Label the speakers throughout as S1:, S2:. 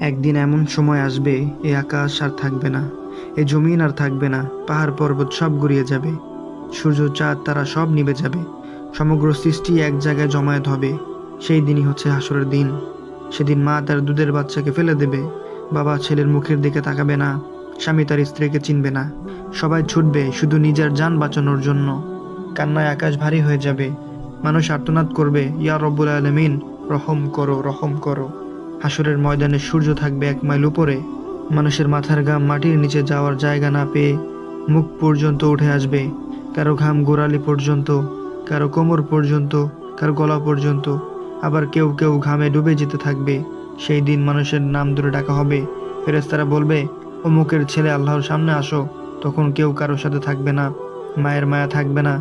S1: একদিন এমন সময় আসবে, এই আকাশ আর থাকবে না, এই জমিন আর থাকবে না, পাহাড় পর্বত সব গুড়িয়ে যাবে, সূর্য চাঁদ তারা সব নিভে যাবে, সমগ্র সৃষ্টি এক জায়গায় জমায়েত হবে। সেই দিনই হচ্ছে হাসরের দিন। সেদিন মা তার দুধের বাচ্চাকে ফেলে দেবে, বাবা ছেলের মুখের দিকে তাকাবে না, স্বামী তার স্ত্রীকে চিনবে না। সবাই ছুটবে শুধু নিজের জান বাঁচানোর জন্য। কান্নায় আকাশ ভারী হয়ে যাবে, মানুষ আর্তনাদ করবে, ইয়া রব্বুল আলামিন, রহম করো, রহম করো। হাসরের ময়দানে সূর্য থাকবে 1 মাইল উপরে, মানুষের মাথার ঘাম মাটির নিচে যাওয়ার জায়গা না পেয়ে মুখ পর্যন্ত উঠে আসবে, কারো ঘাম গোড়ালি পর্যন্ত, কারো কোমর পর্যন্ত, কারো গলা পর্যন্ত, আবার কেউ কেউ ঘামে ডুবে যেতে থাকবে। সেই দিন মানুষের নাম ধরে ডাকা হবে, ফেরেশতারা বলবে, অমুকের ছেলে আল্লাহর সামনে আসো। তখন কেউ কারোর সাথে থাকবে না, মায়ের মায়া থাকবে না,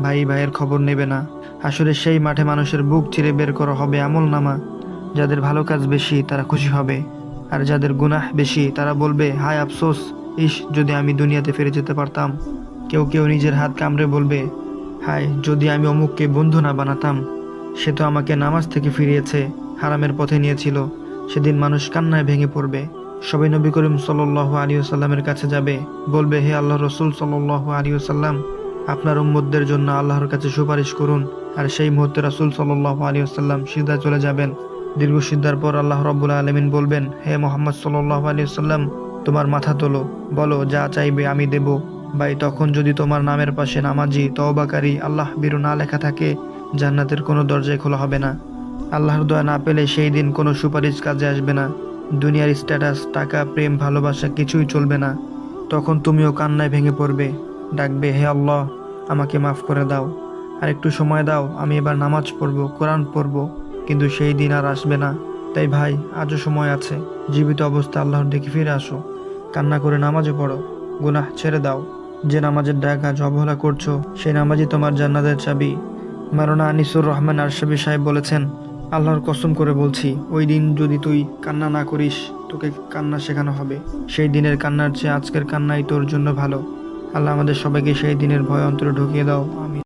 S1: ভাই ভাইয়ের খবর নেবে না। আসলে সেই মাঠে মানুষের বুক চিরে বের করা হবে আমল নামা। যাদের ভালো কাজ বেশি তারা খুশি হবে, আর যাদের গুনাহ বেশি তারা বলবে, হায় আফসোস, ইস যদি আমি দুনিয়াতে ফিরে যেতে পারতাম। কেউ কেউ নিজের হাত কামড়ে বলবে, হায় যদি আমি অমুককে বন্ধু না বানাতাম, সে তো আমাকে নামাজ থেকে ফিরিয়েছে, হারামের পথে নিয়েছিল। সেদিন মানুষ কান্নায় ভেঙে পড়বে। সবাই নবী করিম সাল্লাল্লাহু আলাইহি ওয়াসাল্লামের কাছে যাবে, বলবে, হে আল্লাহ রসুল সাল্লাল্লাহু আলাইহি ওয়াসাল্লাম, আপনার উম্মতদের জন্য আল্লাহর কাছে সুপারিশ করুন। আর সেই মুহূর্তে রাসূল সাল্লাল্লাহু আলাইহি ওয়াসাল্লাম সিজদায় চলে যাবেন। দীর্ঘ সিজদার পর আল্লাহ রাব্বুল আলামিন বলবেন, হে মুহাম্মদ সাল্লাল্লাহু আলাইহি ওয়াসাল্লাম, তোমার মাথা তোলো, বলো যা চাইবে আমি দেব। ভাই, তখন যদি তোমার নামের পাশে নামাজি, তওবাকারী, আল্লাহ ভীরু না লেখা থাকে, জান্নাতের কোনো দরজাই খোলা হবে না। আল্লাহর দয়া না পেলে সেই দিন কোনো সুপারিশ কাজে আসবে না। দুনিয়ার স্ট্যাটাস, টাকা, প্রেম, ভালোবাসা কিছুই চলবে না। তখন তুমিও কান্নায় ভেঙে পড়বে, ডাকবে, হে আল্লাহ, আমাকে মাফ করে দাও, আর একটু সময় দাও, আমি এবার নামাজ পড়বো, কোরআন পড়বো। কিন্তু সেই দিন আর আসবে না। তাই ভাই, আজও সময় আছে, জীবিত অবস্থা আল্লাহর দিকে ফিরে আসো, কান্না করে নামাজে পড়ো, গুনাহ ছেড়ে দাও। যে নামাজের ডাক আজ অবহেলা করছো, সেই নামাজই তোমার জান্নাতের চাবি। মাওলানা আনিসুর রহমান আরশাবী সাহেব বলেছেন, আল্লাহর কসম করে বলছি, ওই দিন যদি তুই কান্না না করিস, তোকে কান্না শেখানো হবে। সেই দিনের কান্নার চেয়ে আজকের কান্নাই তোর জন্য ভালো। আল্লাহ আমাদের সবাইকে সেই দিনের ভয় অন্তরে ঢুকিয়ে দাও, আমিন।